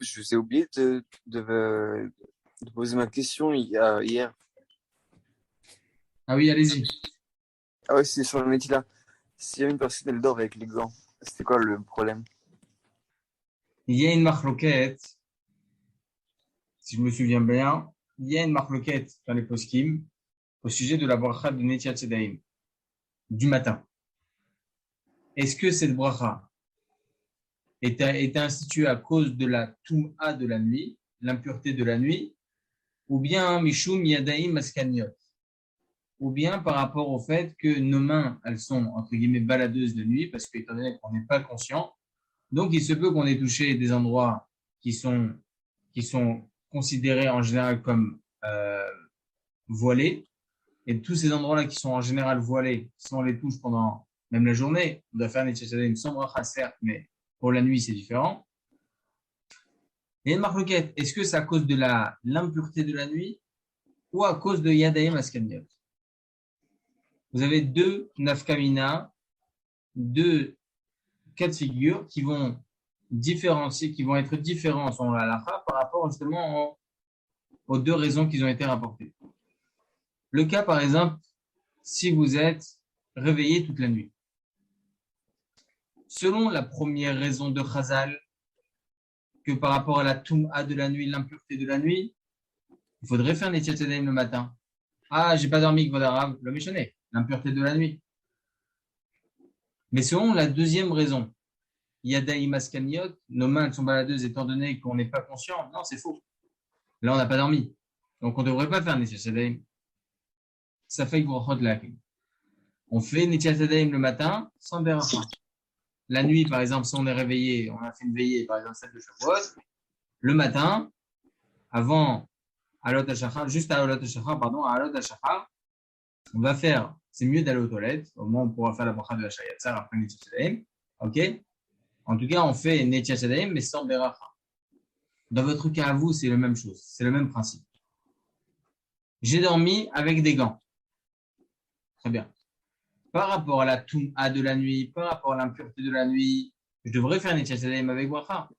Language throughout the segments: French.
je vous ai oublié de poser ma question hier. Ah oui, allez-y. Ah ouais, c'est sur le métier là. Si une personne elle dort avec les gants, c'était quoi le problème? Il y a une marloquette, si je me souviens bien, il y a une marloquette dans les poskim au sujet de la bracha de Netiat Sedaim, du matin. Est-ce que cette bracha est instituée à cause de la toum'a de la nuit, l'impureté de la nuit, ou bien Mishum Yadaim Maskaniot, ou bien par rapport au fait que nos mains, elles sont, entre guillemets, baladeuses de nuit, parce qu'étant donné qu'on n'est pas conscient, donc il se peut qu'on ait touché des endroits qui sont, qui sont considérés en général comme voilés, et tous ces endroits-là qui sont en général voilés, si on les touche pendant même la journée, on doit faire une sans bracha, certes, mais pour la nuit, c'est différent. Il y a une marloquette. Est-ce que c'est à cause de l'impureté de la nuit ou à cause de Yadaim Askaniot? Vous avez deux nafkamina, deux cas de figure qui vont différencier, qui vont être différents selon la halakha par rapport justement aux deux raisons qui ont été rapportées. Le cas, par exemple, si vous êtes réveillé toute la nuit. Selon la première raison de Chazal, que par rapport à la toum'a de la nuit, l'impureté de la nuit, il faudrait faire Netiat Yadayim le matin. Ah, j'ai pas dormi, Kvod Arav, le méchonné, l'impureté de la nuit. Mais selon la deuxième raison, Yadaim Askaniot, nos mains sont baladeuses étant donné qu'on n'est pas conscient. Non, c'est faux. Là, on n'a pas dormi. Donc, on ne devrait pas faire Netiat Yadayim. Ça fait Gvorchot Lakim. On fait Netiat Yadayim le matin sans beracha. La nuit, par exemple, si on est réveillé, on a fait une veillée, par exemple, celle de Shavuot, le matin, avant Alot HaShachar, juste à Alot HaShachar, pardon, à Alot HaShachar, on va faire, c'est mieux d'aller aux toilettes, au moins on pourra faire la bracha de la Shayatzar après Netiat Yadayim, ok? En tout cas, on fait Netiat Yadayim, mais sans beracha. Dans votre cas à vous, c'est la même chose, c'est le même principe. J'ai dormi avec des gants. Très bien. Par rapport à la toum'a de la nuit, par rapport à l'impureté de la nuit, je devrais faire Netiat Yadayim avec bracha.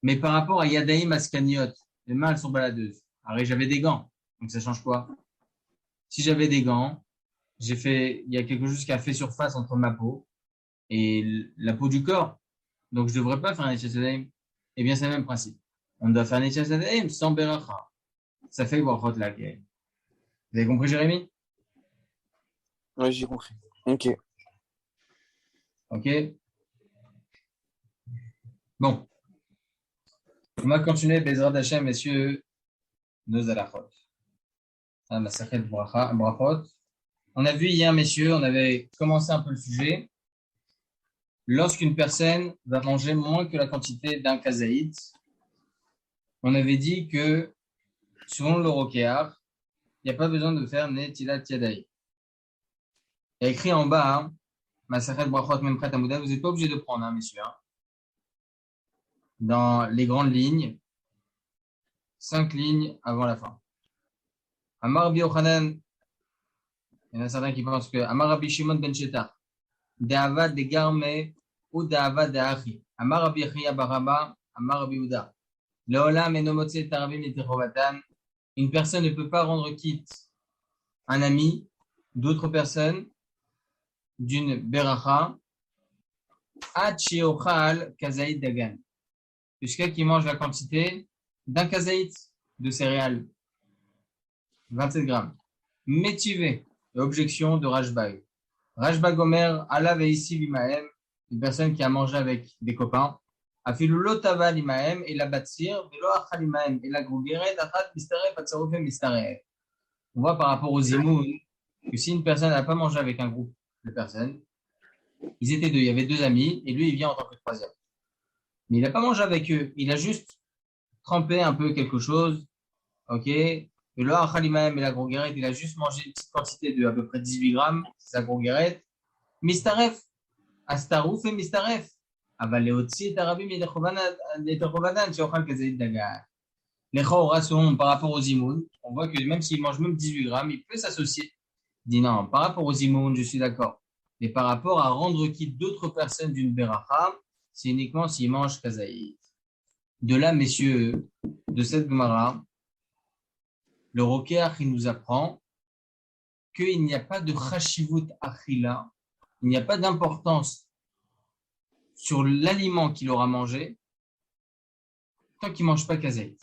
Mais par rapport à Yadaim Askaniot, les mains elles sont baladeuses. Alors j'avais des gants, donc ça change quoi? Si j'avais des gants, il y a quelque chose qui a fait surface entre ma peau et la peau du corps. Donc je ne devrais pas faire un Netiat Yadayim. Eh bien c'est le même principe. On doit faire un Netiat Yadayim sans beracha. Ça fait Brachot là. Vous avez compris, Jérémy? Ouais, j'ai compris. Ok. Ok. Bon. On va continuer, Bezrat Hashem, messieurs, nos alachot. La sacrée brachot. On a vu hier, messieurs, on avait commencé un peu le sujet. Lorsqu'une personne va manger moins que la quantité d'un kazaït, on avait dit que, selon le rokéar, il n'y a pas besoin de faire netilat yadai. Il y a écrit en bas, hein, Masachet brachot même prêt à Mouda, vous n'êtes pas obligé de prendre, hein, messieurs. Hein. Dans les grandes lignes, 5 lignes avant la fin. Amar Rabbi Yochanan, il y en a certains qui pensent que Amar Rabbi Shimon ben Shetach, De'ava de Garme ou De'ava de Achi. Amar Rabbi Yechia Baraba, Amar Rabbi Uda. Leolam enomotse taravim etechovatan. Une personne ne peut pas rendre quitte un ami d'autres personnes d'une beracha ad sheochal kazaït dagan. Jusqu'à qui mange la quantité d'un kazaït de céréales. 27 grammes. Métivé. Objection de Rashbag. Rashbag Omer, Allah veissi limaem, une personne qui a mangé avec des copains. Afilu lotava limaem, et la batsir, velo achal limaem, et la grougeret, achat mistaref, atsarofe mistaref. On voit par rapport aux imoun que si une personne n'a pas mangé avec un groupe de personnes, ils étaient deux, il y avait deux amis, et lui, il vient en tant que troisième. Mais il n'a pas mangé avec eux, il a juste trempé un peu quelque chose, ok? Et là, Khalimaem et la groguerette, il a juste mangé une petite quantité de à peu près 18 grammes, c'est la groguerette. Mistaref, Astarouf et Mistaref. Avaleotsi, Tarabim et Techovanan, Chiochal Kazaïd Dagar. Les Chaorason, par rapport aux imouns, on voit que même s'il mange même 18 grammes, il peut s'associer. Il dit non, par rapport aux imouns, je suis d'accord. Mais par rapport à rendre quitte d'autres personnes d'une beracha, c'est uniquement s'il mange Kazaïd. De là, messieurs, de cette Gemara, le Rokeach, il nous apprend qu'il n'y a pas de chashivut achila, il n'y a pas d'importance sur l'aliment qu'il aura mangé tant qu'il ne mange pas kazaït.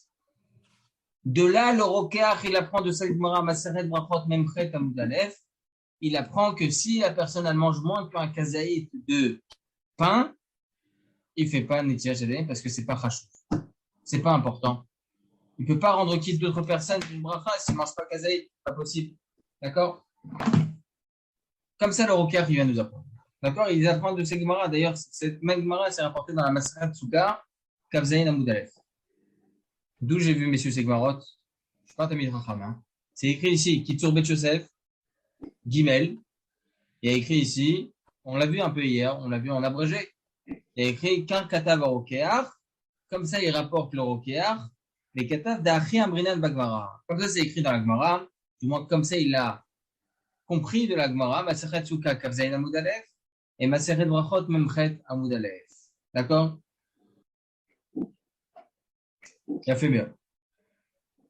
De là, le Rokeach, il apprend de cette Gemara, Maseret Brachot Memchet Amud Aleph, il apprend que si la personne elle mange moins qu'un kazaït de pain, il ne fait pas Netilat Yadayim parce que ce n'est pas chashuv. Ce n'est pas important. Il ne peut pas rendre quitte d'autres personnes d'une bracha s'il ne mange pas kazaït. Pas possible. D'accord? Comme ça, le Rokeach, il vient nous apprendre. D'accord? Il apprend de cette Gemara. D'ailleurs, cette même Gemara, c'est rapporté dans la Maseret Souka, Kavzaïn Amud Aleph. D'où j'ai vu, messieurs, ces Gemarot. Je ne suis pas Tamid Chacham. Hein. C'est écrit ici, Kitsur Bet Yosef, Gimel. Il y a écrit ici, on l'a vu un peu hier, on l'a vu en abrégé. Il y a écrit qu'un katav Rokeach. Comme ça, il rapporte le Rokeach. Les katav d'Achi Amrinan Bagmara. Comme ça, c'est écrit dans la Gemara. Du moins, comme ça, il a compris de la Gemara. Masechet Souka Kavzaïn Amud Aleph et Masechet Brachot Memchet Amud Aleph. D'accord? Il a fait bien.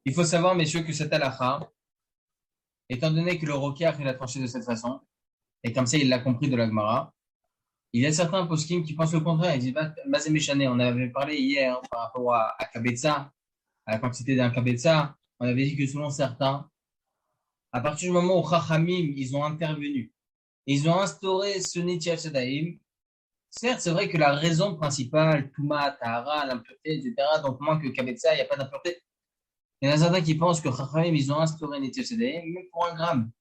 Il faut savoir, messieurs, que cette halakha, étant donné que le Rokeach, il a tranché de cette façon, et comme ça, il l'a compris de la Gemara, il y a certains poskim qui pensent le contraire. Ils disent, Mazé Méchané, on avait parlé hier hein, par rapport à Kabetza, à la quantité d'un Kabetza. On avait dit que selon certains, à partir du moment où Chachamim, ils ont intervenu, ils ont instauré ce Netilat Yadayim, certes, c'est vrai que la raison principale, Touma, Tahara, l'impureté, etc., donc moins que Kabetza, il n'y a pas d'impureté. Il y en a certains qui pensent que Chachamim, ils ont instauré Netilat Yadayim, même pour un gramme.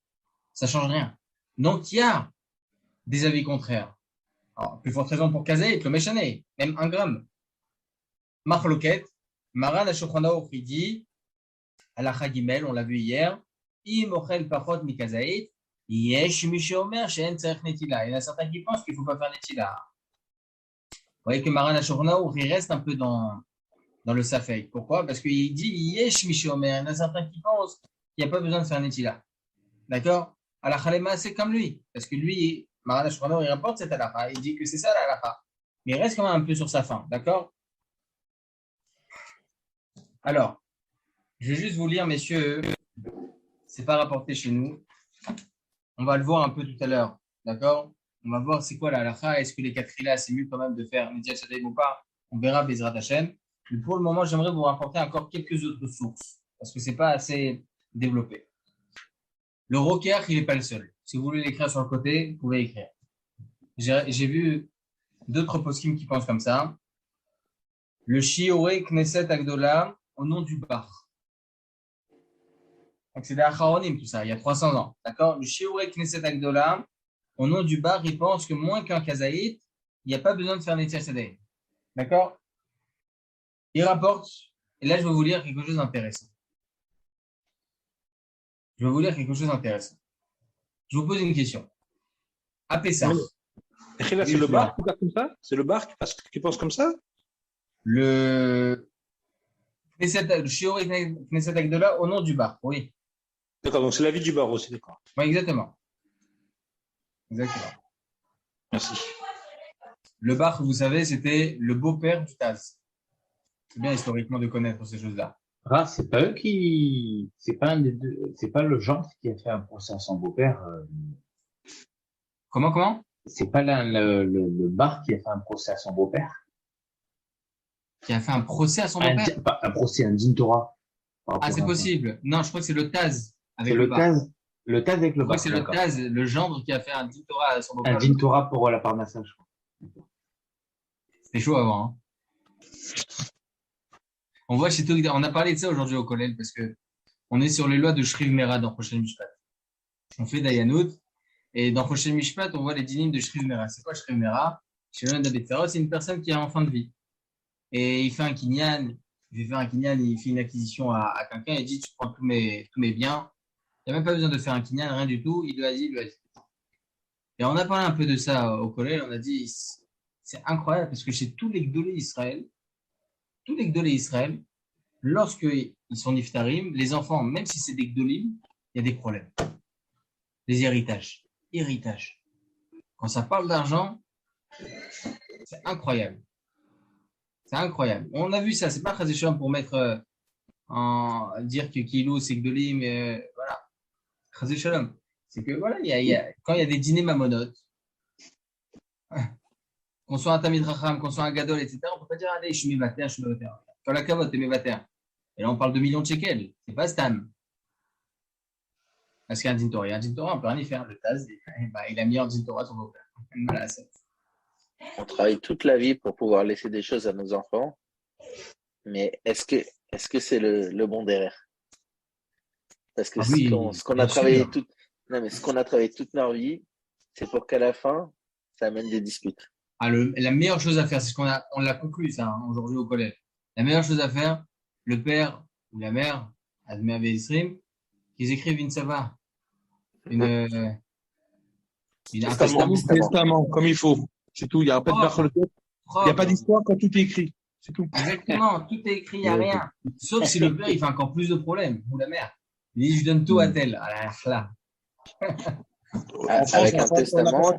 Ça ne change rien. Donc, il y a des avis contraires. Alors, plus forte raison pour Kazaït, le Méchané, même 1 gramme. Marloket, Maran HaShulchan Aruch, il dit, Halakha Gimel, on l'a vu hier, Im ochel pachot mi Kazaït, yesh mi sheomer she'en tzarich netila. Il y en a certains qui pensent qu'il ne faut pas faire netila. Vous voyez que Maran HaShulchan Aruch, il reste un peu dans le Safek. Pourquoi? Parce qu'il dit, yesh mi sheomer. Il y en a certains qui pensent qu'il n'y a pas besoin de faire netila. D'accord? Halakha Lema, c'est comme lui. Parce que lui, Maran HaShulchan Aruch, il rapporte cette halakha. Il dit que c'est ça la halakha. Mais il reste quand même un peu sur sa fin. D'accord? Alors, je vais juste vous lire, messieurs, c'est pas rapporté chez nous. On va le voir un peu tout à l'heure. D'accord? On va voir c'est quoi la halakha. Est-ce que les 4 là, c'est mieux quand même de faire Netilat Yadayim ou pas? On verra Bezrat Hashem. Mais pour le moment, j'aimerais vous rapporter encore quelques autres sources. Parce que c'est pas assez développé. Le Rokeach, il n'est pas le seul. Si vous voulez l'écrire sur le côté, vous pouvez écrire. J'ai vu d'autres poskim qui pensent comme ça. Le Shioré Knesset Agdola au nom du Bar. Donc c'est des Acharonim tout ça, il y a 300 ans. D'accord? Le Shioré Knesset Agdola au nom du Bar, il pense que moins qu'un Kazaït, il n'y a pas besoin de faire Netilat Yadayim. D'accord? Il rapporte, et là je vais vous lire quelque chose d'intéressant. Je vous pose une question. À Pessah. C'est le bar qui pense comme ça? C'est le bar qui pense comme ça? Le Shioré Knesset Agdola au nom du Bar, oui. D'accord, donc c'est l'avis du bar aussi, d'accord. Oui, exactement. Merci. Le Bar, vous savez, c'était le beau-père du Taz. C'est bien historiquement de connaître ces choses-là. Ah, c'est pas eux qui, c'est pas un des deux, c'est pas le gendre qui a fait un procès à son beau-père. Comment? C'est pas le bar qui a fait un procès à son beau-père. Qui a fait un procès à son beau-père? Un procès, un din Torah. Ah, c'est possible. Non, je crois que c'est le Taz avec le Bar. Le Taz avec le bar. Je crois que c'est le Taz, le gendre qui a fait un din Torah à son beau-père. Un din Torah pour la Parnassa, je crois. C'était chaud avant, hein. On voit chez tout, on a parlé de ça aujourd'hui au collège parce que on est sur les lois de Shriv Mera dans Choshen Mishpat. On fait Dayanut et dans Choshen Mishpat, on voit les dynimes de Shriv Mera. C'est quoi Shriv Mera? Chez l'un des Betzarot, c'est une personne qui est en fin de vie. Et il fait un kinyan, il fait une acquisition à quelqu'un, il dit tu prends tous mes biens. Il n'y a même pas besoin de faire un kinyan, rien du tout, il lui a dit. Et on a parlé un peu de ça au collège, on a dit c'est incroyable parce que chez tous les Gdolé Israël, lorsqu'ils sont niftarim, les enfants, même si c'est des Gdolim, il y a des problèmes. Les héritages. Quand ça parle d'argent, c'est incroyable. C'est incroyable. On a vu ça. C'est pas Chazé Shalom pour mettre dire que Kilo, c'est Gdolim, voilà. Chazé Shalom. C'est que, voilà, quand il y a des dîners mamonotes, qu'on soit un Tamid Racham, qu'on soit un Gadol, etc., on peut pas dire, allez, je suis Mévater, je suis Mévater. Quand la cavote est Mévater. Et là, on parle de millions de shekels. C'est pas Stam. Parce qu'un Din Torah, on peut rien y faire. Le Taz, il a mis en Din Torah son beau-père. Voilà, On travaille toute la vie pour pouvoir laisser des choses à nos enfants, mais est-ce que c'est le bon derrière? Parce que oui, ce qu'on a travaillé toute notre vie, c'est pour qu'à la fin, ça amène des disputes. La meilleure chose à faire, c'est ce on l'a conclu ça aujourd'hui au collège. La meilleure chose à faire, le père ou la mère, Admer Be'esrim, qu'ils écrivent une sava, un testament, comme il faut. C'est tout. Il n'y a pas il n'y a pas d'histoire quand tout est écrit. C'est tout. Exactement, tout est écrit, il n'y a rien. Sauf si le père, il fait encore plus de problèmes, ou la mère. Il dit, je donne tout à tel. Ah, là. Avec un testament.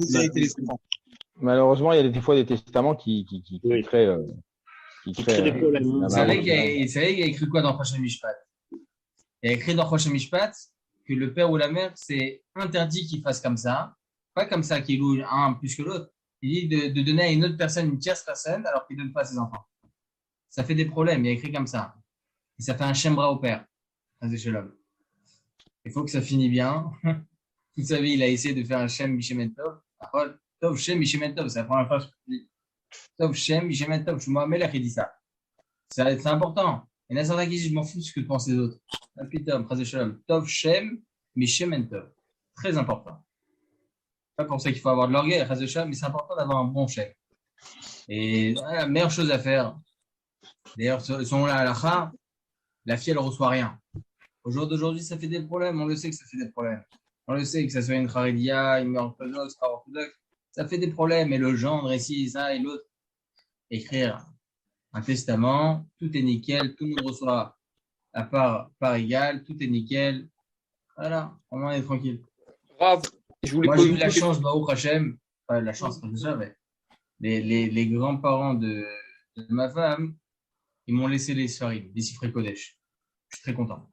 Malheureusement, il y a des fois des testaments qui créent des problèmes. Vous savez qu'il y a écrit quoi dans Choshen Mishpat? Il y a écrit dans Choshen Mishpat que le père ou la mère, c'est interdit qu'il fasse comme ça. Pas comme ça, qu'il loue un plus que l'autre. Il dit de donner à une autre personne, une tierce personne, alors qu'il ne donne pas à ses enfants. Ça fait des problèmes. Il y a écrit comme ça. Et ça fait un shembra au père. Il faut que ça finisse bien. Toute sa vie, il a essayé de faire un Shem Mishem Tov. Tov Shem Mishem Tov. C'est la première fois que je dis. Tov Shem Mishem Tov. Je suis Mohamed qui dit ça. C'est important. Il y en a certains qui disent, je m'en fous de ce que pensent les autres. Tov Shem Mishem Tov. Très important. Pas pour ça qu'il faut avoir de l'orgueil, mais c'est important d'avoir un bon chef. Et la meilleure chose à faire, d'ailleurs, selon la halakha, la fille, elle ne reçoit rien. Au jour d'aujourd'hui, ça fait des problèmes. On le sait que ça fait des problèmes. On le sait que ça soit une charidia, une orthodoxe, pas orthodoxe. Ça fait des problèmes. Et le gendre, ici, ça et l'autre. Écrire un testament, tout est nickel, tout le monde reçoit à part égale, tout est nickel. Voilà, au moins on est tranquille. Bravo. Moi, j'ai eu la chance, Baruch Hashem, la chance, déjà, mais les grands-parents de ma femme, ils m'ont laissé les Sfarim, les Sifrei Kodesh. Je suis très content.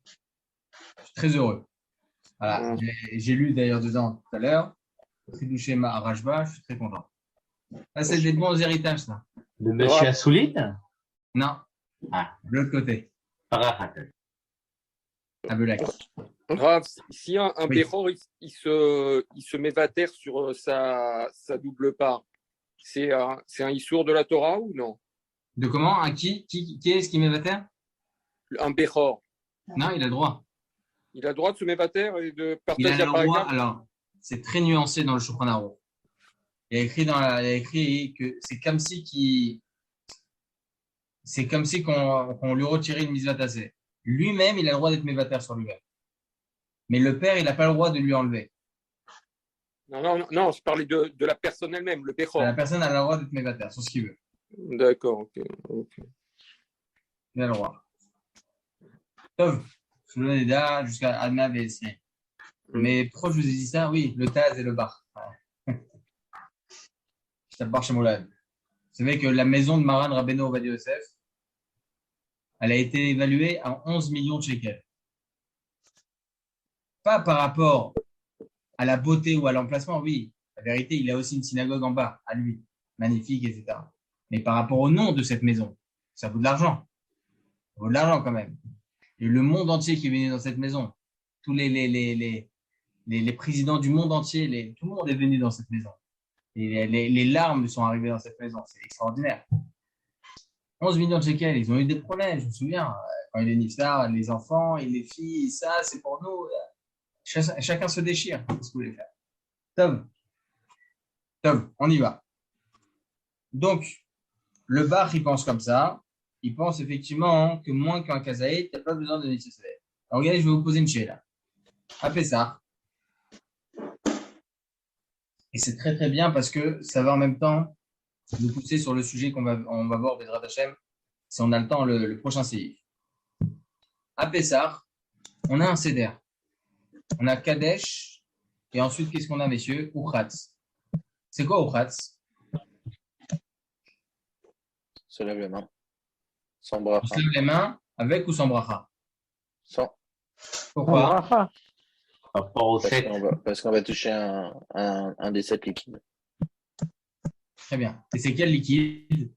Je suis très heureux. Voilà. J'ai lu d'ailleurs dedans tout à l'heure, Tridouché Ma Rajba, je suis très content. Là, c'est des bons héritages, ça. Le monsieur Assouline? Non. Ah. De l'autre côté. À Belac. Rav, si un Béchor, il se met vater sur sa double part, c'est un issour de la Torah ou non? De comment? À qui est-ce qui met vater? Un Béchor. Non, il a le droit. Il a le droit de se mettre vater et de Il a partager le la droit, part. alors, c'est très nuancé dans le Shulchan Aruch. Il a écrit que c'est comme si qu'on lui retirait une mitzvah tassée. Lui-même, il a le droit d'être mévater sur lui-même. Mais le père, il n'a pas le droit de lui enlever. Non, je parlais de la personne elle-même, le Béchor. La personne a le droit d'être mévater sur ce qu'il veut. D'accord, ok. Il a le droit. Tov, je vous donne des dates jusqu'à Adna VSC. Mais pourquoi je vous ai dit ça? Oui, le Taz et le bar. Je tape bar chez Moulad. Vous savez que la maison de Maran Rabbeinu Ovadia Yosef, elle a été évaluée à 11 millions de shekels. Pas par rapport à la beauté ou à l'emplacement, oui. La vérité, il a aussi une synagogue en bas, à lui. Magnifique, etc. Mais par rapport au nom de cette maison, ça vaut de l'argent. Ça vaut de l'argent quand même. Et le monde entier qui est venu dans cette maison, tous les présidents du monde entier, tout le monde est venu dans cette maison. Et les larmes sont arrivées dans cette maison. C'est extraordinaire. 11 millions de shekels, ils ont eu des problèmes, je me souviens. Quand il est niftar, les enfants et les filles, ça, c'est pour nous. Chacun se déchire. Qu'est-ce que vous voulez faire? Tom, on y va. Donc, le bar, il pense comme ça. Il pense effectivement que moins qu'un kazaït, tu n'as pas besoin de nécessaire. Alors, regardez, je vais vous poser une chéla. Appelez ça. Et c'est très, très bien parce que ça va en même temps nous pousser sur le sujet on va voir, Bezrat Hashem, si on a le temps, le prochain séif. À Pessah, on a un Seder. On a Kadesh. Et ensuite, qu'est-ce qu'on a, messieurs? Uchatz. C'est quoi Uchatz? Se lève les mains. Sans On bracha. se lève les mains avec ou sans bracha. Sans. Pourquoi? Par rapport au 7. Parce qu'on va toucher un des 7 liquides. Très bien. Et c'est quel liquide?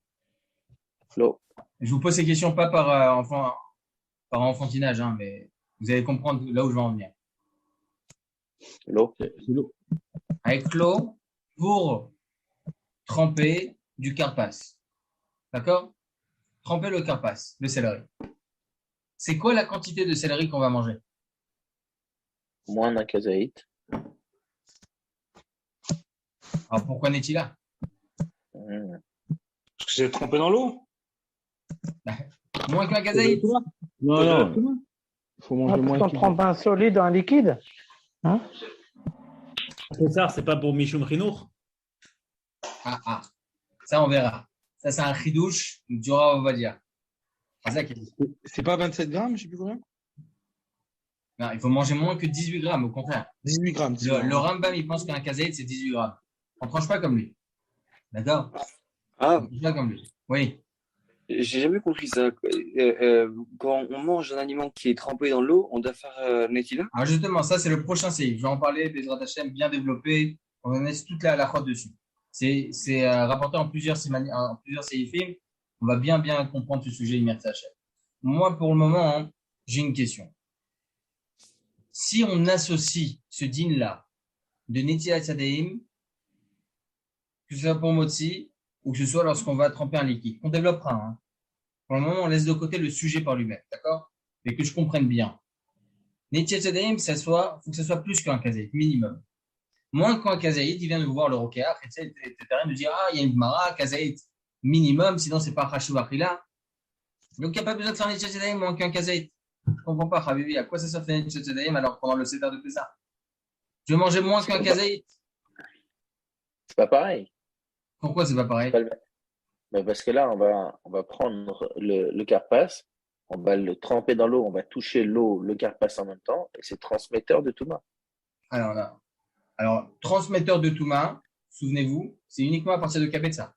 L'eau. Je vous pose ces questions pas par enfantinage, hein, mais vous allez comprendre là où je veux en venir. L'eau. C'est l'eau. Avec l'eau pour tremper du carpas. D'accord? Tremper le carpas, le céleri. C'est quoi la quantité de céleri qu'on va manger? Moins d'un kazaït. Alors pourquoi n'est-il là? Parce que c'est trempé dans l'eau. Moins qu'un kazaït? Non. Il faut manger moins Quand on trempe un solide dans un liquide. Hein? Ça, c'est pas pour Mishum Rinour. Ah. Ça, on verra. Ça, c'est un chidouche du Rav Ovadia. C'est ça qu'il dit. C'est pas 27 grammes, je sais plus combien. Non, il faut manger moins que 18 grammes, au contraire. 18 grammes. Le Rambam, il pense qu'un kazaït, c'est 18 grammes. On ne tranche pas comme lui. D'accord? Ah, On tranche pas comme lui. Oui. j'ai jamais compris ça. Quand on mange un aliment qui est trempé dans l'eau, on doit faire Netila? Alors justement, ça, c'est le prochain séif. Je vais en parler, Bezrat Hashem, bien développé. On va mettre toute la halakha dessus. C'est rapporté en plusieurs séifim. On va bien comprendre ce sujet, Imer Hashem. Moi, pour le moment, hein, j'ai une question. Si on associe ce din-là de Netilat Yadayim, que ce soit pour Motzi, ou que ce soit lorsqu'on va tremper un liquide, on développera. Hein. Pour le moment, on laisse de côté le sujet par lui-même, d'accord? Mais que je comprenne bien. Netilat Yadayim, faut que ça soit plus qu'un kazaït, minimum. Moins qu'un kazaït, il vient nous voir le rokéach, etc., nous dire, il y a une Gemara, kazaït minimum, sinon c'est pas Chashuv Achila. Donc, il n'y a pas besoin de faire Netilat Yadayim moins qu'un kazaït. Je ne comprends pas, Habibi, à quoi ça sert faire Netilat Yadayim alors pendant le Seder de Pessah? Je vais manger moins qu'un kazaït. C'est pas pareil. Pourquoi c'est pas pareil? Parce que là, on va prendre le carpas, on va le tremper dans l'eau, on va toucher l'eau, le carpas en même temps, et c'est transmetteur de Touma. Alors, transmetteur de Touma, souvenez-vous, c'est uniquement à partir de Kabetza.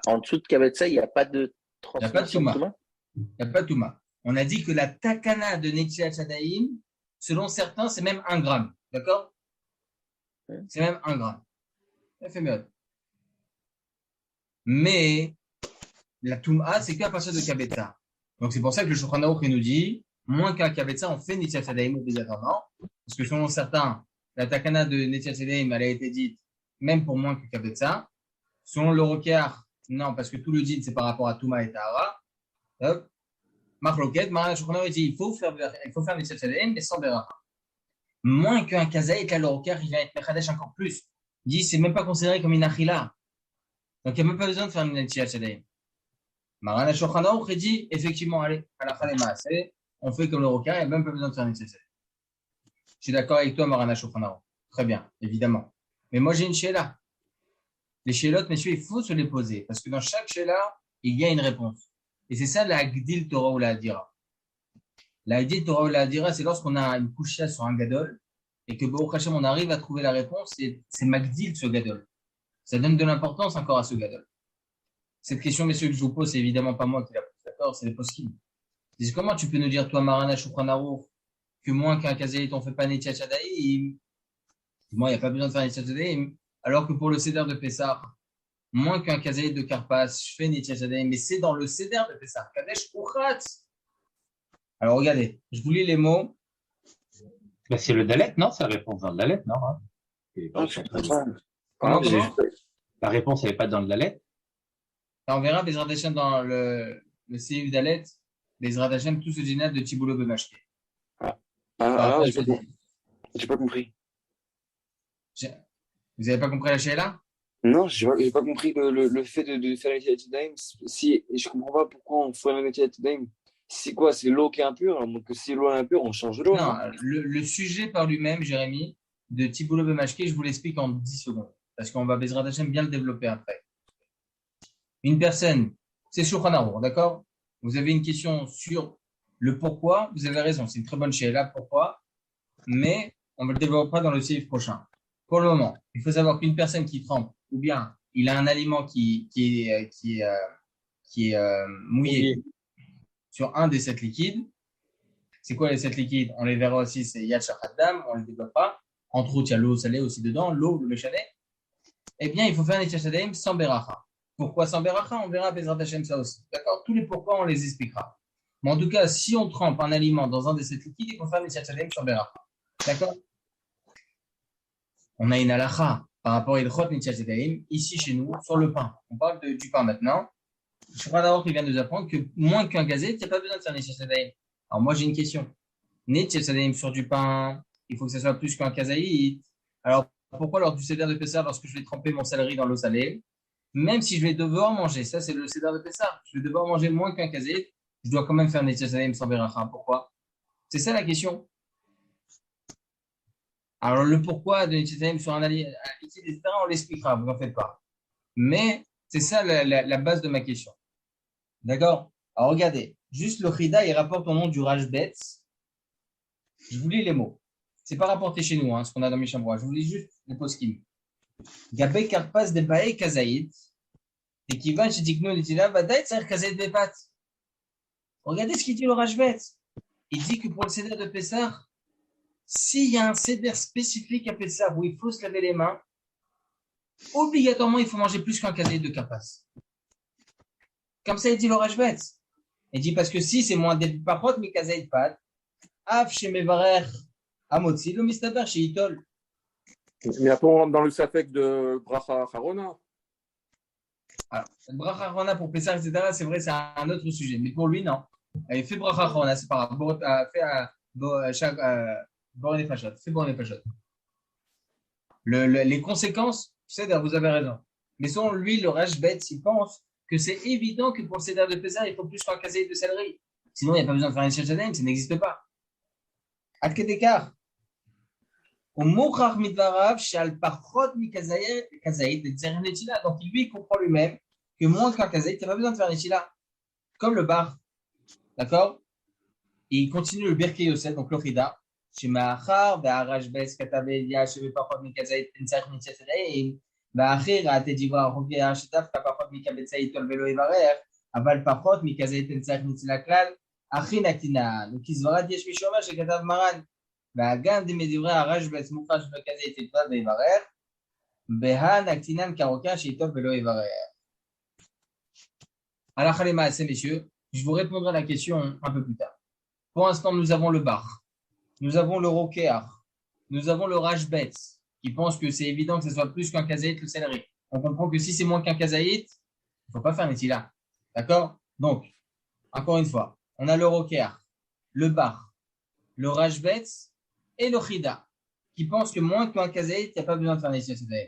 En dessous de Kabetza, il n'y a pas de transmission de Touma. Il n'y a pas de Touma. On a dit que la takana de Netilat Yadayim, selon certains, c'est même 1 gramme. D'accord? C'est même 1 gramme. Ça fait mieux. Mais la Touma, c'est qu'à partir de Kabetza. Donc, c'est pour ça que le Shulchan Aruch nous dit, moins qu'un Kabetza, on fait Netilat Yadayim obligatoirement. Parce que selon certains, la takana de Netilat Yadayim, elle a été dite même pour moins que Kabetza. Selon le rokéach, non, parce que tout le dit, c'est par rapport à Touma et Tahara. Hop. Marloket, Maran Shulchan Aruch dit, il faut faire Netilat Yadayim, mais sans Beracha. Moins qu'un kazaït, là, le rokéach, il va être Mechadesh encore plus. Il dit, c'est même pas considéré comme une achila. Donc, il n'y a même pas besoin de faire une Netilat Yadayim. Maran Shulchan Aruch dit, effectivement, allez, à la Khalema, on fait comme le rokéach, il n'y a même pas besoin de faire une Netilat Yadayim. Je suis d'accord avec toi, Maran Shulchan Aruch. Très bien, évidemment. Mais moi, j'ai une shéla. Les shélotes, messieurs, il faut se les poser. Parce que dans chaque shéla, il y a une réponse. Et c'est ça la Gdil Torah ou la Hadira. La Gdil Torah ou la Hadira, c'est lorsqu'on a une couchia sur un gadol et que Baruch Hashem, on arrive à trouver la réponse, c'est Magdil ce gadol. Ça donne de l'importance encore à ce gadol. Cette question, messieurs, que je vous pose, c'est évidemment pas moi qui la pose, d'accord? C'est les poskim. Comment tu peux nous dire, toi, Maran Shulchan Aruch, que moins qu'un kazaït, on ne fait pas Netilat Yadayim? Moi, il n'y a pas besoin de faire Netilat Yadayim. Alors que pour le Seder de Pessah, moins qu'un kazaït de Karpas, je fais Netilat Yadayim, mais c'est dans le Seder de Pessah. Kadesh Uchat. Alors regardez, je vous lis les mots. C'est le Dalet, non? C'est la réponse dans le Dalet, non? La réponse, elle n'est pas dans le Dalet. On verra Bezrat Hashem dans le Seif Dalet, Bezrat Hashem, tout ce dîner de Tiboulo Bemashke. J'ai pas compris. Vous n'avez pas compris la Sheila? Non, j'ai pas compris le fait de faire Netilat Yadayim. Si, je comprends pas pourquoi on ferait Netilat Yadayim. C'est quoi? C'est l'eau qui est impure? Donc, si l'eau est impure, on change l'eau. Non, le sujet par lui-même, Jérémy, de Tiboulo Bemashke, je vous l'explique en 10 secondes. Parce qu'on va Bezrat Hashem bien le développer après. Une personne, c'est Shulchan Aruch, d'accord? Vous avez une question sur le pourquoi, vous avez raison, c'est une très bonne Sheila, pourquoi? Mais on ne le développera dans le séif prochain. Pour le moment, il faut savoir qu'une personne qui trempe ou bien il a un aliment qui est mouillé sur un des 7 liquides. C'est quoi les 7 liquides? On les verra aussi, c'est Yad Shachaddam, on les développera. Entre autres, il y a l'eau salée aussi dedans, l'eau, le méchané. Eh bien, il faut faire un Netilat Yadayim sans Beracha. Pourquoi sans Beracha? On verra à Bezrat Hashem ça aussi. D'accord? Tous les pourquoi, on les expliquera. Mais en tout cas, si on trempe un aliment dans un des 7 liquides, il faut faire un Netilat Yadayim sans Beracha. D'accord? On a une halakha par rapport à Ilchot Netilat Yadayim, ici chez nous, sur le pain. On parle du pain maintenant. Je crois d'abord qu'il vient de nous apprendre que moins qu'un gazet, il n'y a pas besoin de faire Netilat Yadayim. Alors moi, j'ai une question. Netilat Yadayim sur du pain, il faut que ça soit plus qu'un kazaït. Alors, pourquoi lors du Seder de Pessah, lorsque je vais tremper mon céleri dans l'eau salée, même si je vais devoir manger, ça c'est le Seder de Pessah, je vais devoir manger moins qu'un kazaït, je dois quand même faire Netilat Yadayim sans Beracha. Pourquoi? C'est ça la question. Alors, le pourquoi de Netilat Yadayim sur un liquide, etc., on l'expliquera, vous n'en faites pas. Mais c'est ça la base de ma question. D'accord? Alors, regardez, juste le Chida, il rapporte au nom du Rashbet. Je vous lis les mots. C'est pas rapporté chez nous, ce qu'on a dans mes chambres. Je vous lis juste les poskim. Gabé karpas de bae kazaït. Et qui va chez Tikno Netila, va d'être ser kazaït bepat. Regardez ce qu'il dit le Rashbet. Il dit que pour le Seder de Pessah, s'il y a un Seder spécifique à Pessah où il faut se laver les mains, obligatoirement, il faut manger plus qu'un kazaït de karpas. Comme ça, il dit le Rashbet. Il dit parce que si c'est moins des parot, mais kazaït pat, af chez Mevarer, amotzi, le mistaber chez Itol. Mais après, on rentre dans le safek de Bracha Harona. Alors, Bracha Harona pour Pessah, etc., c'est vrai, c'est un autre sujet. Mais pour lui, non. Il fait Bracha Harona, c'est pas grave. Fait Boré Pachot. Fait Boré Pachot. Les conséquences, c'est-à-dire, vous avez raison. Mais selon lui, le Rashbet, il pense que c'est évident que pour le Seder de Pessah, il faut plus qu'un kazaït de céleri. Sinon, il n'y a pas besoin de faire une Netilat Yadayim, ça n'existe pas. Ad kedekar. Au Mochach Midvarav, Shal Pachot Mi Kazaït, et Tzer Netila. Donc, lui, il comprend lui-même que moins qu'un kazaït, il n'y a pas besoin de faire Netila. Comme le bar. D'accord? Et il continue le Birkei Yosef, donc le Chida. Shemachar, Be'arashbes, Katavelia, Shebe Pachot Mi Kazaït, Tzer Netilat Yadayim. והאחר, התדיבה הרוגיה שדווקא פחות מקבצי איתול ולא יברר, אבל פחות מכזה תנצח נצילה כלל, הכי נקטינה. וכסברת יש מי שאומר שכתב מרן, והגם מדברי הרשב"ץ מוכח שבכזה תתפרד ויברר, בהא נקטינן כרוקה שאיתול ולא יברר. Alors, allez, messieurs, je vous répondrai à la question un peu plus tard. Pour l'instant, nous avons le bar, nous avons le rokéar, nous avons le rashbetz, qui pense que c'est évident que ce soit plus qu'un kazaït, le céleri. On comprend que si c'est moins qu'un kazaït, il ne faut pas faire Netila. D'accord? Donc, encore une fois, on a le roker, le bar, le rashbetz et le chida, qui pense que moins qu'un kazaït, il n'y a pas besoin de faire Netila.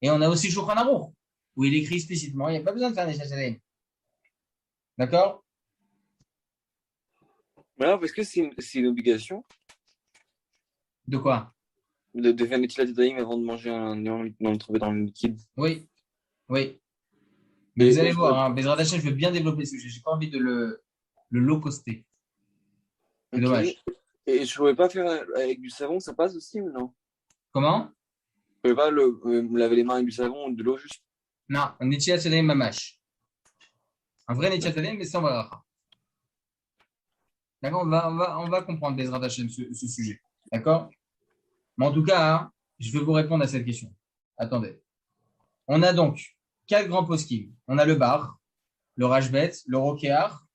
Et on a aussi Shulchan Aruch, où il écrit explicitement, il n'y a pas besoin de faire Netila. D'accord? Alors, est-ce que c'est une obligation de quoi? De faire Netilat Yadayim avant de manger dans le liquide. Oui, oui. Mais vous allez voir, Bezrat Hashem, je veux bien développer ce sujet. Je n'ai pas envie de le low-coster. C'est dommage. Et je ne pouvais pas faire avec du savon, ça passe aussi ou non? Comment? Je ne pouvais pas me laver les mains avec du savon ou de l'eau juste? Non, un Netilat Yadayim mamash. Un vrai Netilat Yadayim, mais sans baracha. D'accord, on va comprendre Bezrat Hashem ce sujet. D'accord? Mais en tout cas, je vais vous répondre à cette question. Attendez. On a donc 4 grands poskim. On a le bar, le rashbet, le rokéar,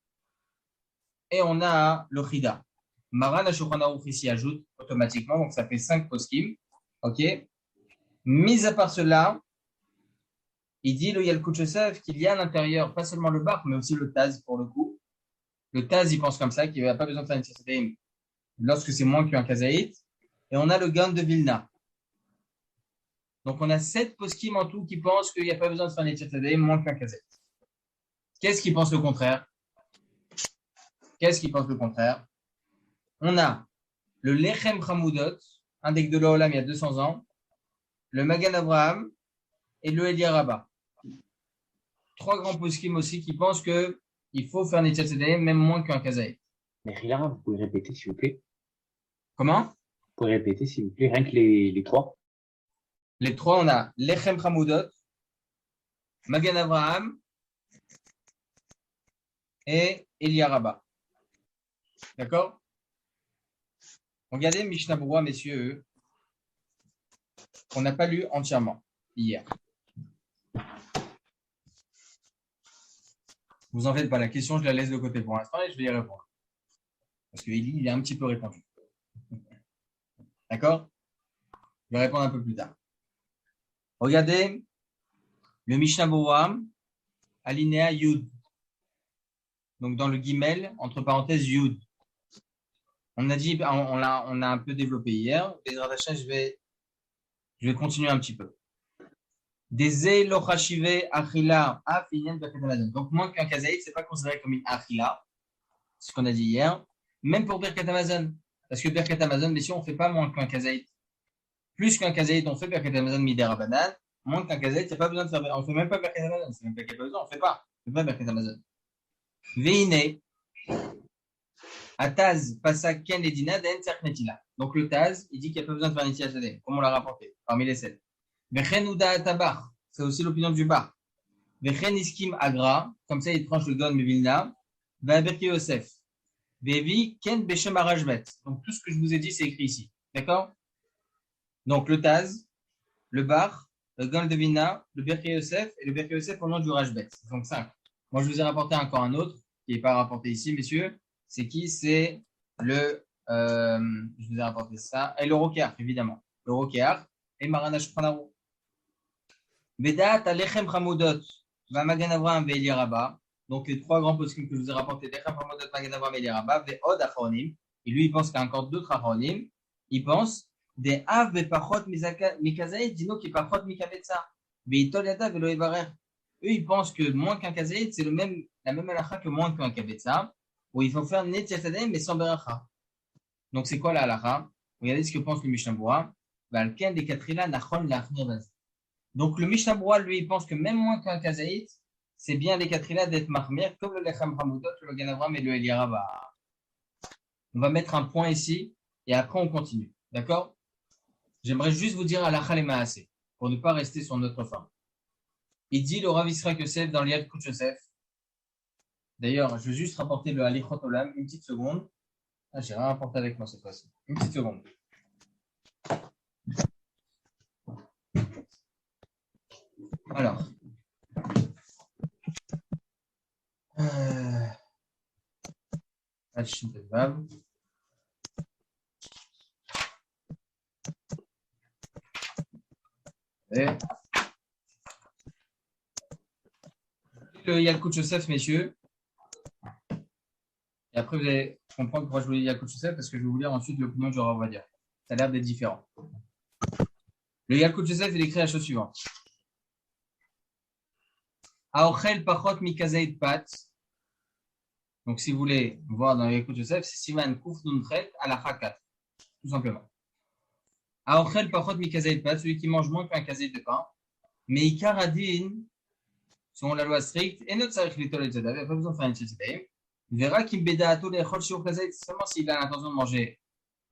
et on a le chida. Maran HaShulchan Aruch ici ajoute automatiquement, donc ça fait 5 poskim. Ok? Mis à part cela, il dit le Yalkut Yosef qu'il y a à l'intérieur pas seulement le bar, mais aussi le taz pour le coup. Le taz, il pense comme ça, qu'il n'y a pas besoin de faire une tzatzim lorsque c'est moins qu'un kazaït. Et on a le Gaon de Vilna. Donc, on a 7 poskim en tout qui pensent qu'il n'y a pas besoin de faire une Netilat moins qu'un kazaït. Qu'est-ce qui pense le contraire? On a le Lechem Hamoudot, un des Gdolei Olam il y a 200 ans, le Magan Abraham et le Elia Rabbah. 3 grands poskim aussi qui pensent qu'il faut faire une Netilat même moins qu'un kazaït. Mais Rila, vous pouvez répéter, s'il vous plaît? Comment? Vous pouvez répéter, s'il vous plaît, rien que les 3? Les trois, on a Lechem Hamoudot, Magan Avraham et Eliaraba. D'accord? Regardez Mishnah Berurah, messieurs, qu'on n'a pas lu entièrement hier. Vous en faites pas, la question, je la laisse de côté pour l'instant et je vais y répondre. Parce que Eli, il a un petit peu répondu. D'accord? Je vais répondre un peu plus tard. Regardez le Mishnah Berurah, alinéa Yud. Donc dans le guimel, entre parenthèses Yud. On a dit, on a un peu développé hier. Bezrat Hashem, je vais continuer un petit peu. Des lochachive achila afinen berkatamazon. Donc moins qu'un kazaït, c'est pas considéré comme une achila. C'est ce qu'on a dit hier. Même pour berkatamazon. Parce que berkatamazon, mais si on fait pas moins qu'un kazaït. Plus qu'un kazaït, on fait berkatamazon midera banane. Moins qu'un kazaït, il n'y a pas besoin de faire. On fait même pas berkatamazon. C'est même pas qu'il n'y a pas besoin, on fait pas. On fait pas berkatamazon. Veine. Ataz pasak ken ledina den serknetila. Donc le Taz, il dit qu'il n'y a pas besoin de faire une initiation. Comme on l'a rapporté parmi les 7. Vechen uda tabar, c'est aussi l'opinion du bar. Vechen iskim agra, comme ça il tranche le Gaon Mevilna. Vaberki Yosef. Vevi ken beshem arajbet. Donc tout ce que je vous ai dit, c'est écrit ici. D'accord? Donc le Taz, le bar, le Gaon de Vilna, le Berki Yosef et le Berki Yosef au nom du Rajbet. Donc 5. Moi je vous ai rapporté encore un autre qui n'est pas rapporté ici, messieurs. C'est qui? C'est le. Je vous ai rapporté ça. Et le Rokeach, évidemment. Le Rokeach et Marana Shulchan Vedat Alechem Hamoudot, va Magan Avraham ve Eliaraba. Donc les trois grands poskim que je vous ai rapportés, Lechem Hamoudot, Magan Avraham ve Eliaraba, ve Od Achronim. Et lui, il pense qu'il y a encore d'autres Achronim. Il pense des Av ve Pachot Mikazaïd, Dino qui Pachot Mikabetsa. Ve Itol Yada ve Lo Evarer. Eux, ils pensent que moins qu'un Kazaïd, c'est la même halakha que moins qu'un Kabetsa, où il faut faire Netiatadem mais sans Beracha. Donc c'est quoi la halakha? Regardez ce que pense le Mishnah Berurah. Balken des Katrila Nachon Lachnir Vaz. Donc le Mishnah Berurah, lui, il pense que même moins qu'un Kazaït, c'est bien les Katrila d'être Mahmir, comme le Lechem Hamoudot, le Gan Avraham et le Eliaraba. On va mettre un point ici et après on continue. D'accord? J'aimerais juste vous dire halakha les Maaseh pour ne pas rester sur notre fin. Il dit le Rav Yisraël Yosef dans l'Yad Kut Yosef. D'ailleurs, je vais juste rapporter le Halichot Olam, une petite seconde. Ah, j'ai rien rapporté avec moi cette fois-ci. Une petite seconde. Alors. Et le Yalkut Yosef, messieurs. Et après, vous allez comprendre pourquoi je vous lis Yalkut Yosef, parce que je vais vous lire ensuite l'opinion du Rav Ovadia. Ça a l'air d'être différent. Le Yalkut Yosef, il écrit la chose suivante. Aochel pachot mikazaïd pat. Donc, si vous voulez voir dans le Yalkut Yosef, c'est Siman Kouf Nunchet à la 4. Tout simplement. Aochel pachot mikazaïd pat, celui qui mange moins qu'un kazaïd de pain. Mais Ikaradin, selon la loi stricte, et notre sarich litol et tzadav, il n'y a pas besoin de faire une tzadav. Il verra qu'il béda à tous les chol shiur kazaïd, seulement s'il a l'intention de manger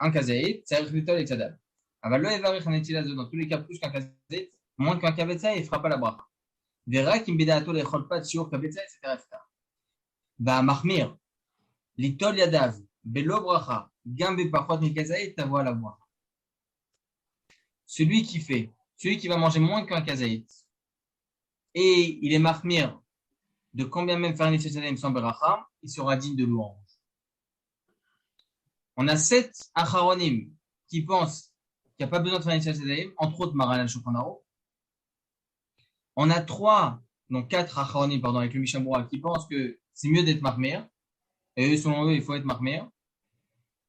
un kazaïd, sarich litol et tzadav. Alors, le evarich en est-il dans tous les cas plus qu'un kazaïd, moins qu'un kabetza, il ne fera pas la bracha. Verra qu'il béda à tous les chol pat shiur kabetza, etc. Va mahmir, litol yadav, belo bracha, gambe parfois mi kazaïd, ta voix la bracha. Celui qui va manger moins qu'un kazaïd, et il est mahmir de combien même faire une initiative sans beracha, il sera digne de louange. On a 7 acharonim qui pensent qu'il n'y a pas besoin de faire une initiative, entre autres Maran al-Shulchan. On a 4 acharonim, avec le Mishnah Berurah, qui pensent que c'est mieux d'être mahmir, et eux, selon eux, il faut être mahmir.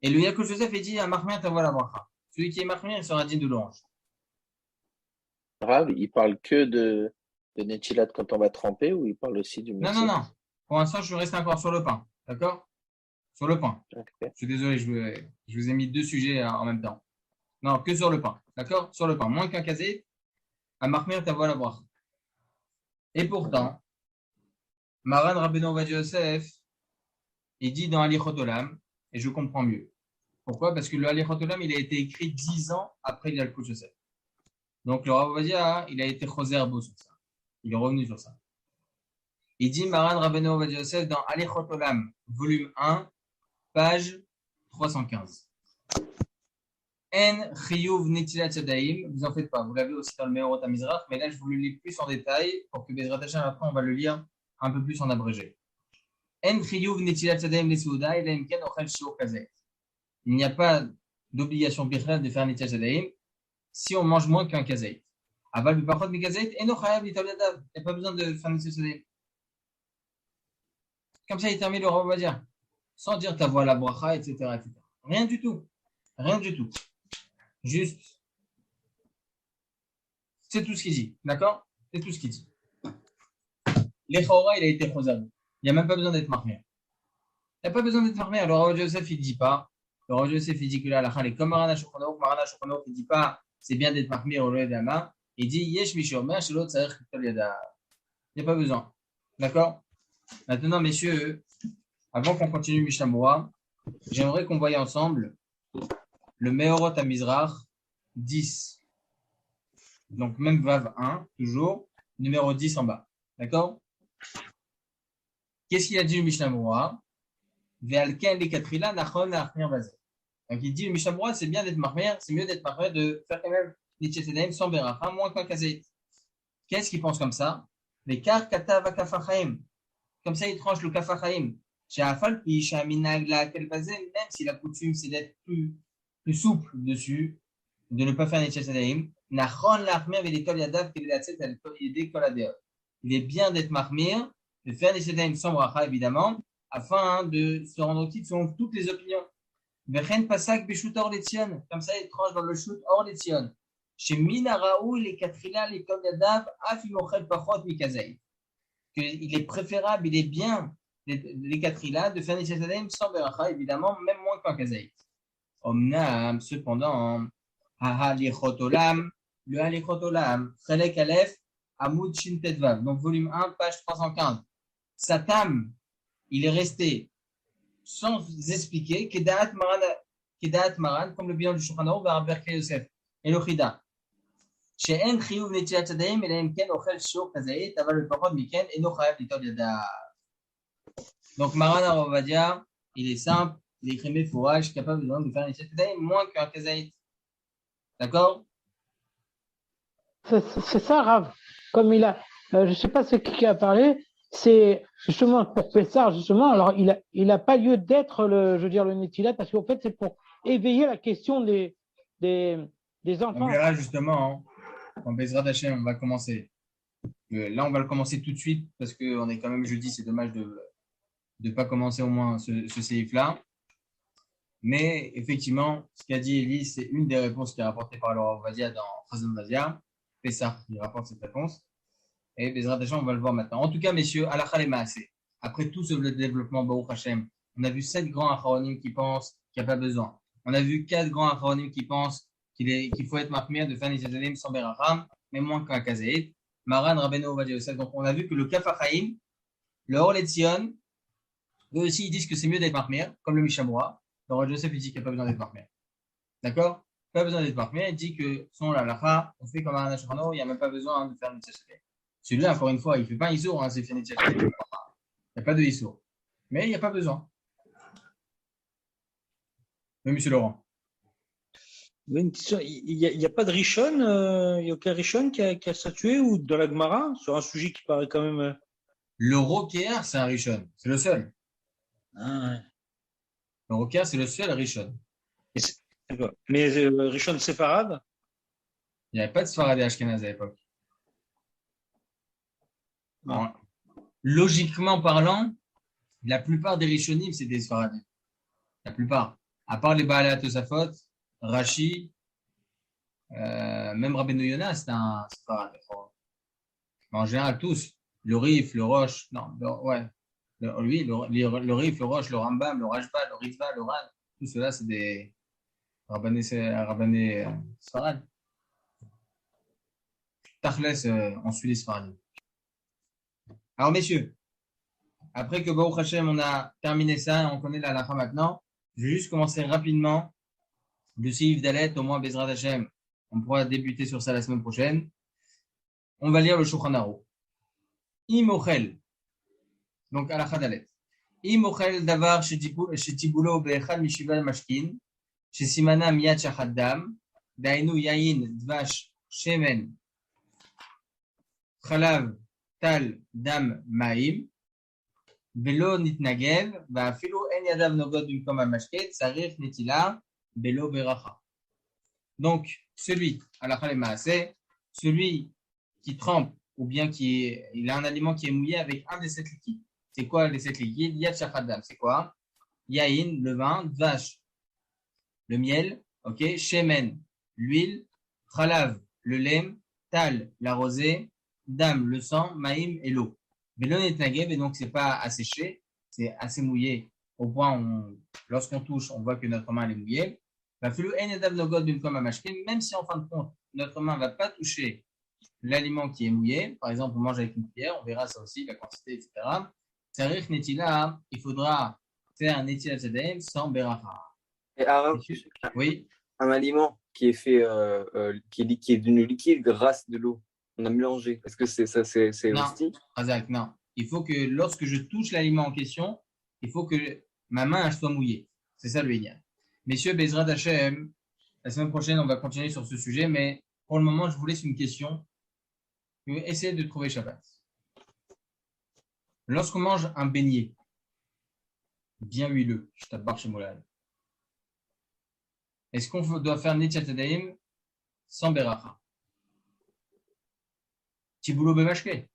Et le Yalkut Yosef, il dit à mahmir, ta voix la bracha. Celui qui est mahmir, il sera digne de louange. Rav, il parle que de Netilat quand on va tremper ou il parle aussi du métier? Non. Pour l'instant, je reste encore sur le pain. D'accord? Sur le pain. Okay. Je suis désolé, je vous ai mis 2 sujets en même temps. Non, que sur le pain. D'accord? Sur le pain. Moins qu'un kazé, à Mahmir, ta voix la bracha. Et pourtant, Maran Rabbeinu Ovadia Yosef, il dit dans Halichot Olam, et je comprends mieux. Pourquoi? Parce que le Halichot Olam, il a été écrit 10 ans après le Yalkut Yosef. Donc, le Rav Ovadia, il a été chosé beau sur ça. Il est revenu sur ça. Il dit Maran Rabbeinu Ovadia Yosef dans Alechot Olam, volume 1, page 315. En chiyuv netilat yadayim, vous en faites pas, vous l'avez aussi dans le Meorot HaMizrach, mais là je vous le lis plus en détail pour que Bezrat Hashem après on va le lire un peu plus en abrégé. En chiyuv netilat yadayim lesouda ela im ken ochel shiur kazeh. Il n'y a pas d'obligation bichlal de faire netilat yadayim si on mange moins qu'un kazeh. Aval b'pachot mikazeh eno chayav litol yadav. Il n'y a pas besoin de faire netilat yadayim. Comme ça il termine le Rav Ovadia, sans dire ta voix la bracha, etc., etc. Rien du tout. Rien du tout. Juste, c'est tout ce qu'il dit, d'accord? C'est tout ce qu'il dit. L'Echora, il a été chosab. Il n'y a même pas besoin d'être marmé. Il n'y a pas besoin d'être marmé. Alors, Rav Yosef, il ne dit pas. Le Rav Yosef, il dit que là, la est comme Marana Shulchan Aruch, il ne dit pas c'est bien d'être marmé au lieu d'Ama. Il dit Yesh Mishormer, chez l'autre, ça Il n'y a pas besoin. D'accord? Maintenant, messieurs, avant qu'on continue Mishnah Moura, j'aimerais qu'on voie ensemble le Meorot HaMizrach 10. Donc, même Vav 1, toujours, numéro 10 en bas. D'accord? Qu'est-ce qu'il a dit le Mishnah Moura? Ve'alken likatrila nachon ha'achmir bazeh. Donc, il dit le Mishnah Moura, c'est bien d'être marmir, c'est mieux d'être marmir de faire quand même Nitchet Yadayim sans beracha, moins qu'un kazeit. Qu'est-ce qu'il pense comme ça? L'écart katav ha'kafachaim. Comme ça, il tranche le kafachaim. Chez Afal, puis chez Aminag la kelbazeh, même si la coutume, c'est d'être plus souple dessus, de ne pas faire Nitchet Yadayim. Nachon la'achmir ve'likol yadav kevedatzet al-yedei kol hadeot. Il est bien d'être marmir, de faire Nitchet Yadayim sans bracha, évidemment, afin de se rendre compte selon toutes les opinions. Vechen pasak beshut or letzion. Comme ça, il tranche dans le shoot or letzion. Chez Minaraou, les katrila, les kol yadav, afimochel pachot mikazei. Il est préférable, il est bien, les katrila, de faire Nitchet Yadayim sans bracha, évidemment, même moins qu'un kazei. Omnam, cependant, le Halichot Olam, Chelek Aleph, Amoud Shin Tetvav, donc volume 1, page 315. Satam, il est resté sans expliquer, Kedaat Maran, comme le bilan du Shulchan Aruch, Rabbi Berkei Yosef, et le Chida. She'en chiyuv netilat yadayim, ela im ken ochel shiur kazait, aval lepachot miken, eno chayav litol yadav. Donc Maran Rav Ovadia, il est simple. Il est écrit Mefourage, capable de faire Nitchet Yadayim moins qu'un kazaït. D'accord? C'est ça, Rav. Comme il a, je ne sais pas ce qui a parlé, c'est justement pour Pessar, justement. Alors, il a pas lieu d'être le Netilat, parce qu'en fait, c'est pour éveiller la question des enfants. On verra justement, en Bezrat Hashem, on va commencer. Là, on va le commencer tout de suite, parce qu'on est quand même jeudi, c'est dommage de ne pas commencer au moins ce séif-là. Mais effectivement, ce qu'a dit Elie, c'est une des réponses qui est rapportée par le Rav Ovadia dans Chazon Vazia. Pessah, il rapporte cette réponse. Et Bezrat Hashem, on va le voir maintenant. En tout cas, messieurs, Halakha le Maaseh. Après tout ce développement, Baruch Hashem, on a vu 7 grands Acharonim qui pensent qu'il n'y a pas besoin. On a vu 4 grands Acharonim qui pensent qu'il faut être marmir de faire Nitchet Yadayim sans beracham, mais moins qu'un kazeit. Maran Rabbeinu Ovadia Yosef. Donc, on a vu que le Kafachaim, le Or Letzion, eux aussi, ils disent que c'est mieux d'être marmir, comme le Mishnah Moura. Alors, Joseph, il dit qu'il n'y a pas besoin d'être marmé. D'accord? Pas besoin d'être marmé. Il dit que, selon la halakha, on fait comme un Shulchan, il n'y a même pas besoin de faire Nitchet Yadayim. Celui-là, encore une fois, il ne fait pas un Issour, c'est fait Nitchet Yadayim. Il n'y a pas de Issour. Mais il n'y a pas besoin. Oui, monsieur Laurent. Il n'y a pas de Rishon, il n'y a aucun Rishon qui a statué ou dans la Gemara sur un sujet qui paraît quand même. Le Roker, c'est un Rishon. C'est le seul. Ah, ouais. Le Roker, c'est le seul Rishon. Mais Rishon séfarade? Il n'y avait pas de Sfarad et Ashkenaz à l'époque. Alors, logiquement parlant, la plupart des Rishonim, c'est des Sfaradim. La plupart. À part les Baalei HaTosafot, Rashi, même Rabbeinu Yonah, c'est un Sfarad. En général, tous. Le Rif, le Roche, non, ouais. Le Rif, le Roche, le Rambam, le Rajba, le Ritva, le Ran, tout cela, c'est des Rabbanés Sfarad. Tachles, on suit les Sfaradim. Alors, messieurs, après que Baruch Hashem, on a terminé ça, on connaît la halakha maintenant, je vais juste commencer rapidement le Seif Dalet, au moins Bezrat Hashem. On pourra débuter sur ça la semaine prochaine. On va lire le Shulchan Aruch. Imochel. Donc, à la Khadalet. Imochel davar shetibulo be'echad mishival mashkin, shesimana miyat shachad dam, dainu yayin dvash shemen, chalav tal dam ma'im, velo nitnagev, va'afilu en yadav nogod bimkom ha'mashket, sarif netila, belo beracha. Donc, celui, à la Khalema, c'est celui qui trempe ou bien il a un aliment qui est mouillé avec un des 7 liquides. C'est quoi les 7 liquides? Yat shachadam, c'est quoi? Yain, le vin, dvash, le miel, ok, shemen, l'huile, khalav, le lait, tal, la rosée, dam, le sang, maïm et l'eau. Velon et nagev, et donc c'est pas asséché, c'est assez mouillé au point où lorsqu'on touche, on voit que notre main elle est mouillée. Même si en fin de compte, notre main ne va pas toucher l'aliment qui est mouillé, par exemple, on mange avec une cuillère, on verra ça aussi, la quantité, etc. Sarich netila, il faudra faire un netilat yadayim sans beracha. Et Arav, Oui. un aliment qui est fait, qui est d'une liquide grâce de l'eau, on a mélangé. Est-ce que c'est Non, hostie? Razak, non. Il faut que lorsque je touche l'aliment en question, il faut que ma main elle soit mouillée. C'est ça le idéal. Messieurs, Bezrat Hashem, la semaine prochaine, on va continuer sur ce sujet, mais pour le moment, je vous laisse une question. Essayez de trouver Shabbat. Lorsqu'on mange un beignet, bien huileux, je tape chez Molal, est-ce qu'on doit faire Netilat Yadayim sans Beracha? Tiboulot Bevashke.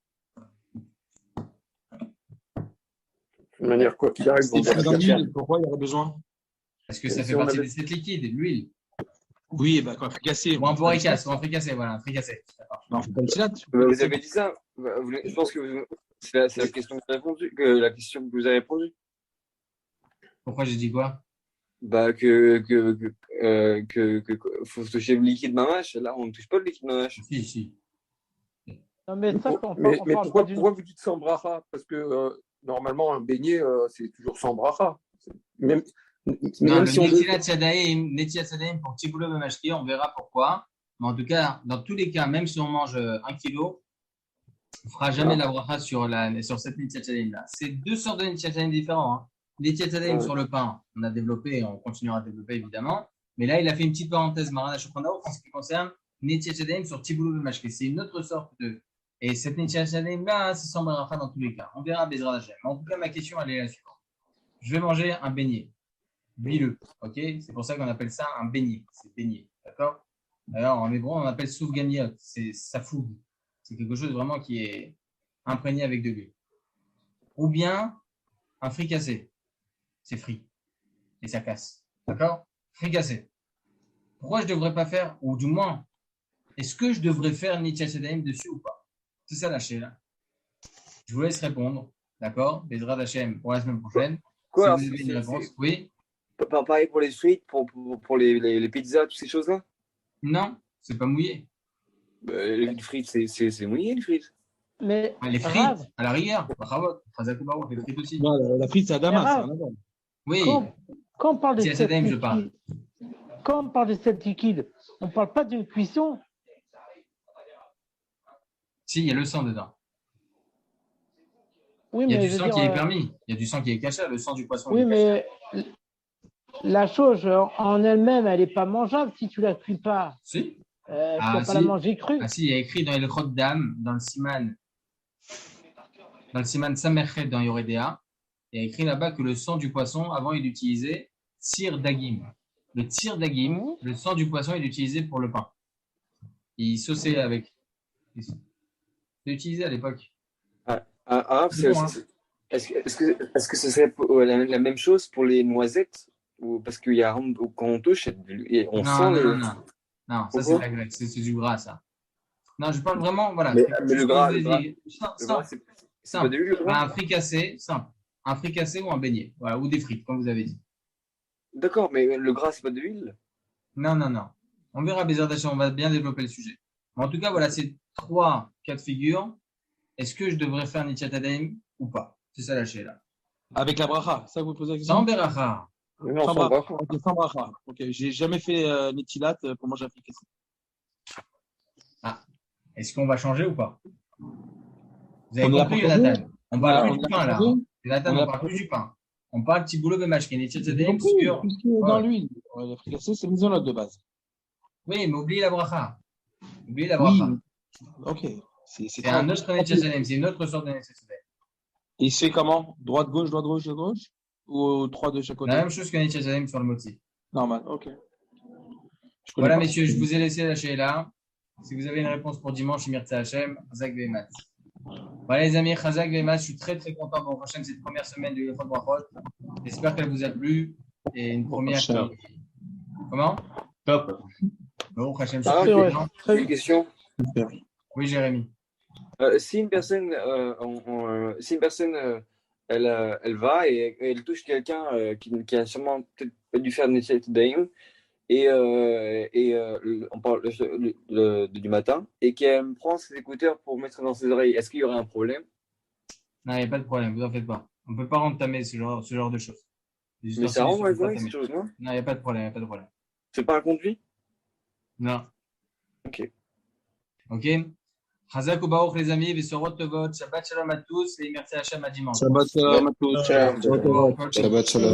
De manière, quoi qu'il arrive, Pourquoi il y aurait besoin? Parce que ça fait partie des 7 liquides, l'huile. Oui, bah, quoi, fricassé. Ou un fricassé, voilà, un fricassé. Non, faut pas le silat. Vous avez dit ça. Je pense que c'est la question que vous avez répondu. Pourquoi j'ai dit quoi? Bah, faut toucher le liquide mamache. Là, on ne touche pas le liquide mamache. Si. Non, mais ça, mais pourquoi vous dites sans bracha? Parce que normalement, un beignet, c'est toujours sans bracha. Même si Netilat Yadayim pour Tiboulot Bemashki, on verra pourquoi. Mais en tout cas, dans tous les cas, même si on mange 1 kilo, on ne fera jamais la bracha sur cette Netilat Yadayim là. C'est 2 sortes de Netilat Yadayim différents. Hein. Netilat Yadayim sur le pain, on a développé et on continuera à développer évidemment. Mais là, il a fait une petite parenthèse, Marana Shopranao, en ce qui concerne Netilat Yadayim sur Tiboulot Bemashki. C'est une autre sorte de. Et cette Netilat Yadayim là, c'est sans bracha dans tous les cas. On verra Bezrat Hashem. En tout cas, ma question, elle est la suivante. Je vais manger un beignet. Huileux, ok? C'est pour ça qu'on appelle ça un beignet. C'est beignet, d'accord? Alors, en hébreu, on appelle soufganiot. C'est safoug. C'est quelque chose vraiment qui est imprégné avec de l'huile. Ou bien un fricassé. C'est frit. Et ça casse. D'accord? Fricassé. Pourquoi je ne devrais pas faire, ou du moins, est-ce que je devrais faire Netilat Yadayim dessus ou pas? C'est ça la là. Je vous laisse répondre. D'accord? Bezrat Hashem pour la semaine prochaine. Quoi, si vous avez une réponse, oui. Pareil pour les frites, pour les pizzas, toutes ces choses-là? Non, c'est pas mouillé. Les frites, c'est mouillé, les frites. Mais les frites, à la rigueur. Les frites aussi. Non, la frite, c'est à Damas. Oui. Quand on parle des 7 liquides, quand on parle des 7 liquides, on ne parle pas d'une cuisson. Si, il y a le sang dedans. Oui, il y a du sang qui est permis. Il y a du sang qui est caché, le sang du poisson. Oui, mais la chose en elle-même, elle n'est pas mangeable si tu ne la cuis pas. Si. Tu ne peux pas la manger crue. Ah si, il y a écrit dans le Chod Dam, dans le Siman Samerchet dans Yoredea, il y a écrit là-bas que le sang du poisson, avant, il utilisait tir d'agim. Le tir d'agim, le sang du poisson, il est utilisé pour le pain. Il sauçait avec. C'est utilisé à l'époque. Est-ce que ce serait la même chose pour les noisettes? Ou parce qu'il y a quand on touche, on sent non, ça c'est la graisse, c'est du gras ça. Non, je parle vraiment, voilà. Mais le gras, c'est pas de l'huile. Un fricassé, simple. Un fricassé ou un beignet, voilà, ou des frites, comme vous avez dit. D'accord, mais le gras, c'est pas de l'huile? Non. On verra Bezrat Hashem, on va bien développer le sujet. Mais en tout cas, voilà, c'est 3 cas de figure. Est-ce que je devrais faire Netilat Yadayim ou pas? C'est ça la là. Avec la bracha, ça vous posez la question? Sans beracha. Sans bracha. Ok, sans bracha. Ok, j'ai jamais fait Netilat pour manger un fricassé. Est-ce qu'on va changer ou pas? Vous avez On est là compris, pour Jonathan? On parle Voilà, plus on du est pain, là. là. Jonathan, On on a parle pas- plus du pain. On parle petit boulot de match qui est J'ai sur. compris, tout ce qui est dans Ouais. l'huile. Le fricassé, c'est l'isolate de base. Oui, mais oublie la bracha. Oublie la Oui, bracha. ok. C'est un autre Netchazelem, c'est une autre sorte de Netchazelem. Il se fait comment? Droite, gauche, droite, gauche, droite, gauche? Ou 3 de chaque côté? La même chose que Netchazelem sur le motif. Normal, ok. Je connais Voilà, pas. messieurs, je vous ai laissé lâcher là. Si vous avez une réponse pour dimanche, Mirza Hachem, Chazak Vemat. Voilà, les amis, Chazak Vemat, je suis très très content pour prochaine cette première semaine de l'Effort Brachot. J'espère qu'elle vous a plu. Et une première. Cher. Comment? Top. Bon, Hachem, Ah, c'est ok. bien. J'ai une question. Oui, Jérémy. Si une personne, elle va et elle touche quelqu'un qui a sûrement peut-être pas dû faire Netilat Yadayim, on parle du matin, et qu'elle me prend ses écouteurs pour mettre dans ses oreilles, est-ce qu'il y aurait un problème? Non, il n'y a pas de problème, vous en faites pas. On ne peut pas entamer ce genre de choses. Les Mais ça ustensiles rend ne mal sont pas cette entamés. chose, non? Non, il n'y a pas de problème, il n'y a pas de problème. C'est pas un conduit? Non. Ok. Ok. Chazak ou Baruch, les amis, Vessorot Tovot, Shabbat Shalom à tous et merci Hachem à dimanche. Shabbat shalom à tous. Ciao. Bon, Shabbat shalom.